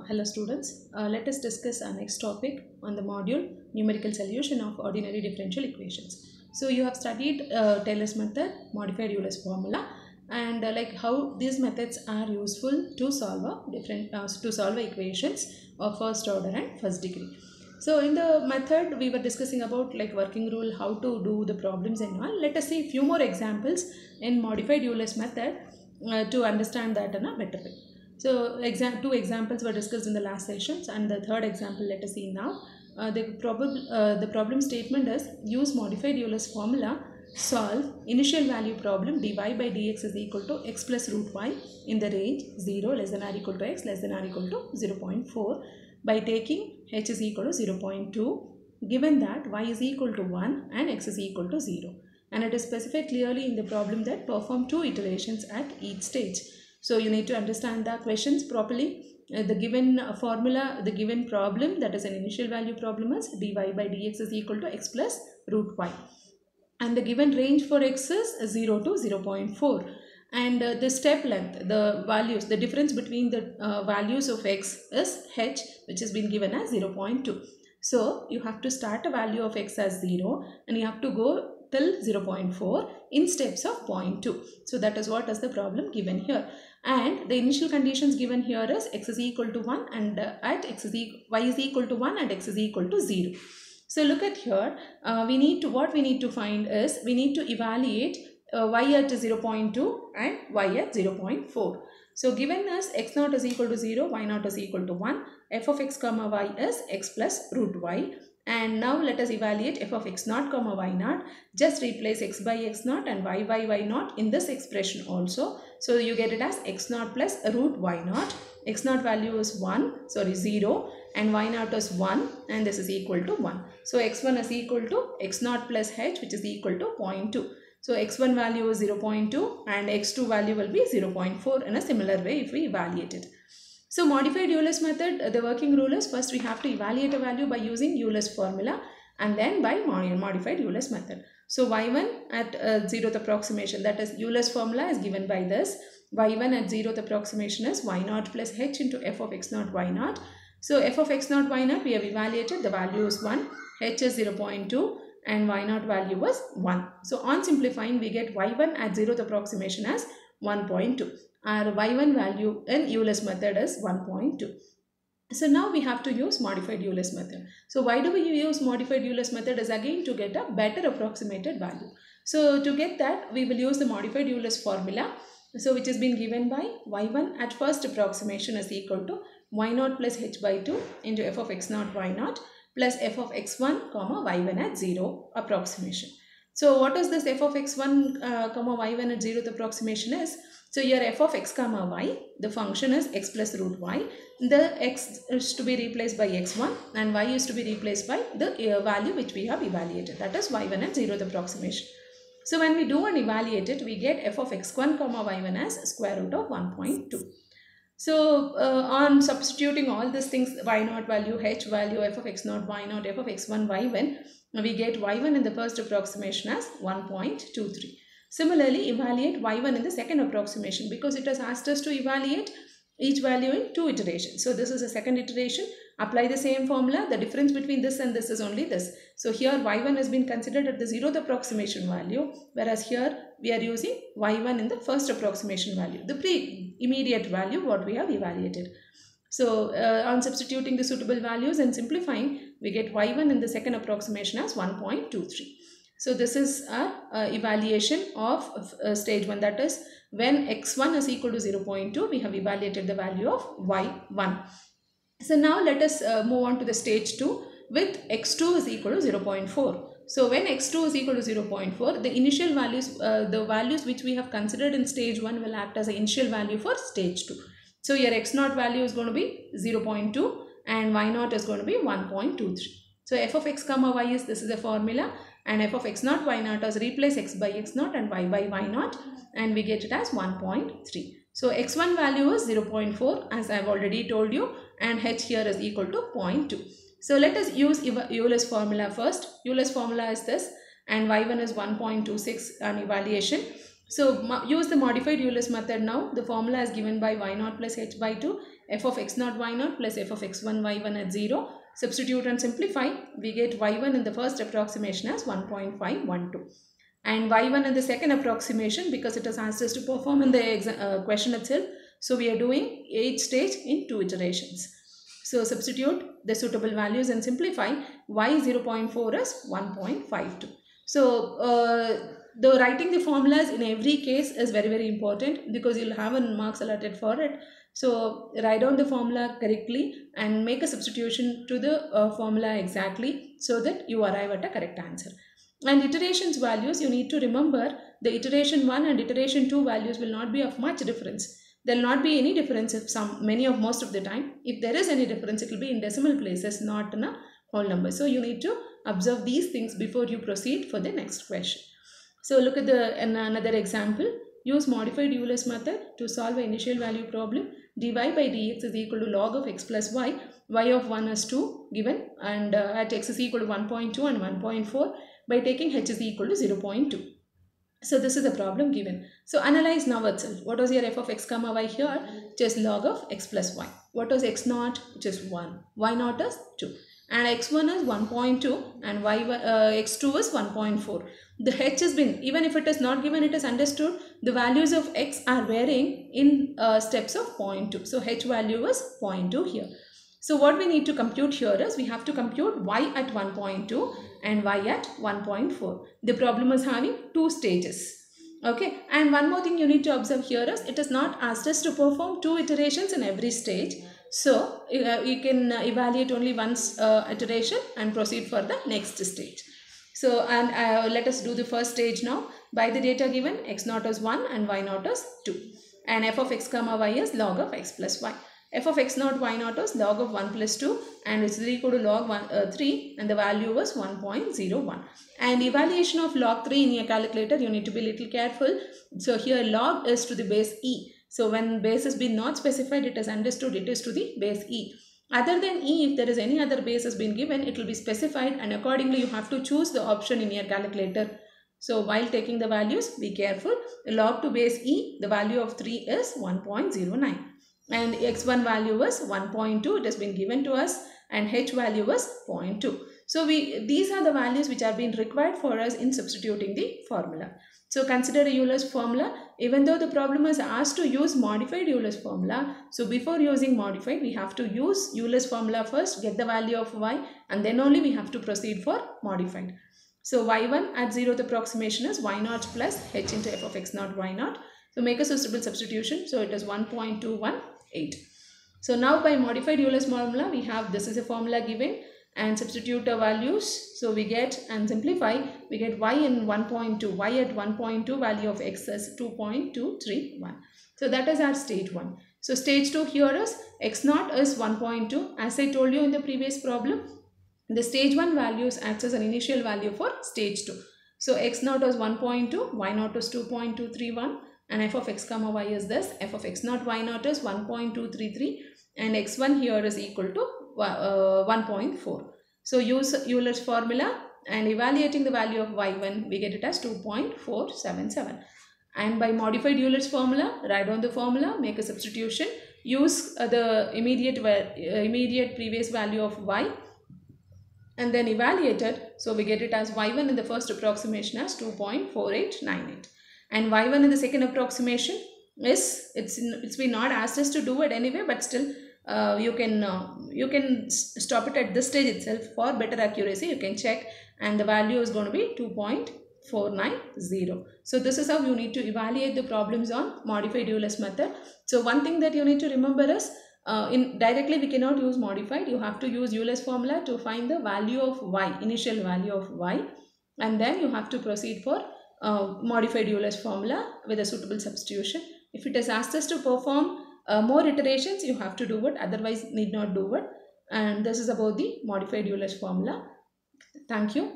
Hello students, let us discuss our next topic on the module numerical solution of ordinary differential equations. So you have studied Taylor's method, modified Euler's formula, and like how these methods are useful to solve equations of first order and first degree. So in the method we were discussing about like working rule, how to do the problems and all. Let us see a few more examples in modified Euler's method to understand that in a better way. So two examples were discussed in the last sessions, and the third example let us see now. The problem statement is use modified Euler's formula, solve initial value problem dy by dx is equal to x plus root y in the range 0 less than or equal to x less than or equal to 0.4 by taking h is equal to 0.2 given that y is equal to 1 and x is equal to 0. And it is specified clearly in the problem that perform two iterations at each stage. So you need to understand the questions properly. The given formula, the given problem, that is an initial value problem, is dy by dx is equal to x plus root y. And the given range for x is 0 to 0.4. And the step length, the values, the difference between the values of x is h, which has been given as 0.2. So you have to start a value of x as 0 and you have to go till 0.4 in steps of 0.2. So that is what is the problem given here. And the initial conditions given here is x is equal to 1 and y is equal to 1 and x is equal to 0. So look at here, what we need to find is we need to evaluate y at 0.2 and y at 0.4. So given us x naught is equal to 0, y naught is equal to 1, f of x comma y is x plus root y. And now let us evaluate f of x naught comma y naught. Just replace x by x naught and y by y naught in this expression also. So you get it as x naught plus root y naught. X naught value is 0 and y naught is 1 and this is equal to 1. So x1 is equal to x naught plus h, which is equal to 0.2. So x1 value is 0.2 and x2 value will be 0.4 in a similar way if we evaluate it. So modified Euler's method, the working rule is first we have to evaluate a value by using Euler's formula and then by modified Euler's method. So y1 at 0th approximation, that is Euler's formula is given by this. y1 at 0th approximation is y naught plus h into f of x naught y naught. So f of x naught y naught we have evaluated, the value is 1, h is 0.2 and y naught value was 1. So on simplifying we get y1 at 0th approximation as 1.2. Our y1 value in Euler's method is 1.2. So now we have to use modified Euler's method. So why do we use modified Euler's method is again to get a better approximated value. So to get that we will use the modified Euler's formula. So which has been given by y1 at first approximation is equal to y naught plus h by 2 into f of x naught y naught plus f of x1 comma y1 at 0 approximation. So what is this f of x1 comma y1 at 0th approximation is? So here f of x comma y, the function is x plus root y. The x is to be replaced by x1 and y is to be replaced by the value which we have evaluated, that is y1 at 0th approximation. So when we do and evaluate it, we get f of x1 comma y1 as square root of 1.2. So on substituting all these things, y naught value, h value, f of x naught, y naught, f of x1, y1, we get y1 in the first approximation as 1.23. Similarly, evaluate y1 in the second approximation because it has asked us to evaluate each value in two iterations. So this is a second iteration. Apply the same formula. The difference between this and this is only this. So here y1 has been considered at the 0th approximation value, whereas here we are using y1 in the first approximation value, the immediate value what we have evaluated. So on substituting the suitable values and simplifying, we get y1 in the second approximation as 1.23. So this is our evaluation of stage 1, that is when x1 is equal to 0.2, we have evaluated the value of y1. So now let us move on to the stage 2 with x2 is equal to 0.4. So when x2 is equal to 0.4, the initial values, the values which we have considered in stage 1 will act as an initial value for stage 2. So your x naught value is going to be 0.2 and y naught is going to be 1.23. So f of x comma y is, this is a formula, and f of x naught y naught is replace x by x naught and y by y naught and we get it as 1.3. So x1 value is 0.4 as I have already told you and h here is equal to 0.2. So let us use Euler's formula first. Euler's formula is this and y1 is 1.26 on evaluation. So use the modified Euler's method now. The formula is given by y naught plus h by 2 f of x naught y naught plus f of x1 y1 at 0. Substitute and simplify. We get y1 in the first approximation as 1.512. And y1 in the second approximation, because it has asked us to perform in the question itself. So we are doing each stage in 2 iterations. So substitute the suitable values and simplify. Y 0.4 as 1.52. So the writing the formulas in every case is very important, because you'll have marks allotted for it. So write down the formula correctly and make a substitution to the formula exactly, so that you arrive at a correct answer. And iterations values, you need to remember the iteration 1 and iteration 2 values will not be of much difference. There will not be any difference if most of the time. If there is any difference, it will be in decimal places, not in a whole number. So you need to observe these things before you proceed for the next question. So look at another example. Use modified Euler's method to solve an initial value problem. dy by dx is equal to log of x plus y. Y of 1 is 2 given, and at x is equal to 1.2 and 1.4 by taking h is equal to 0.2. So this is the problem given. So analyze now itself. What was your f of x comma y here? Just log of x plus y. What was x naught? Which is 1. Y naught is 2. And x1 is 1.2 and x2 is 1.4. The h has been, even if it is not given, it is understood the values of x are varying in steps of 0.2. So h value is 0.2 here. So what we need to compute here is, we have to compute y at 1.2 and y at 1.4. The problem is having 2 stages. Okay, and one more thing you need to observe here is, it is not asked us to perform 2 iterations in every stage. So you can evaluate only one iteration and proceed for the next stage. So let us do the first stage now. By the data given, x naught is 1 and y naught is 2. And f of x comma y is log of x plus y. F of x naught y naught is log of 1 plus 2 and it's equal to log 3, and the value was 1.01. And evaluation of log 3 in your calculator, you need to be a little careful. So here log is to the base e. So when base has been not specified, it is understood it is to the base e. Other than e, if there is any other base has been given, it will be specified, and accordingly you have to choose the option in your calculator. So while taking the values, be careful. Log to base e, the value of 3 is 1.09. And x1 value was 1.2, it has been given to us, and h value was 0.2. So these are the values which are being required for us in substituting the formula. So consider Euler's formula. Even though the problem is asked to use modified Euler's formula, so before using modified, we have to use Euler's formula first, get the value of y, and then only we have to proceed for modified. So y1 at 0th approximation is y naught plus h into f of x naught y naught. So make a suitable substitution. So it is 1.218. So now by modified Euler's formula, we have, this is a formula given, and substitute the values. So we get, and simplify, we get y in 1.2, y at 1.2, value of x is 2.231. So that is our stage 1. So stage 2 here is x naught is 1.2. As I told you in the previous problem, the stage 1 values acts as an initial value for stage 2. So x naught is 1.2, y naught is 2.231, and f of x comma y is this. F of x naught y naught is 1.233, and x1 here is equal to 1.4. So use Euler's formula, and evaluating the value of y1, we get it as 2.477. And by modified Euler's formula, write down the formula, make a substitution, use the immediate previous value of y, and then evaluate it. So we get it as y1 in the first approximation as 2.4898. And y1 in the second approximation is, it's been not asked us to do it anyway, but still you can stop it at this stage itself for better accuracy. You can check, and the value is going to be 2.490. So this is how you need to evaluate the problems on modified Euler's method. So one thing that you need to remember is, directly we cannot use modified. You have to use Euler's formula to find the value of y, initial value of y, and then you have to proceed for modified Euler's formula with a suitable substitution. If it is asked us to perform more iterations, you have to do it, otherwise need not do it. And this is about the modified Euler's formula. Thank you.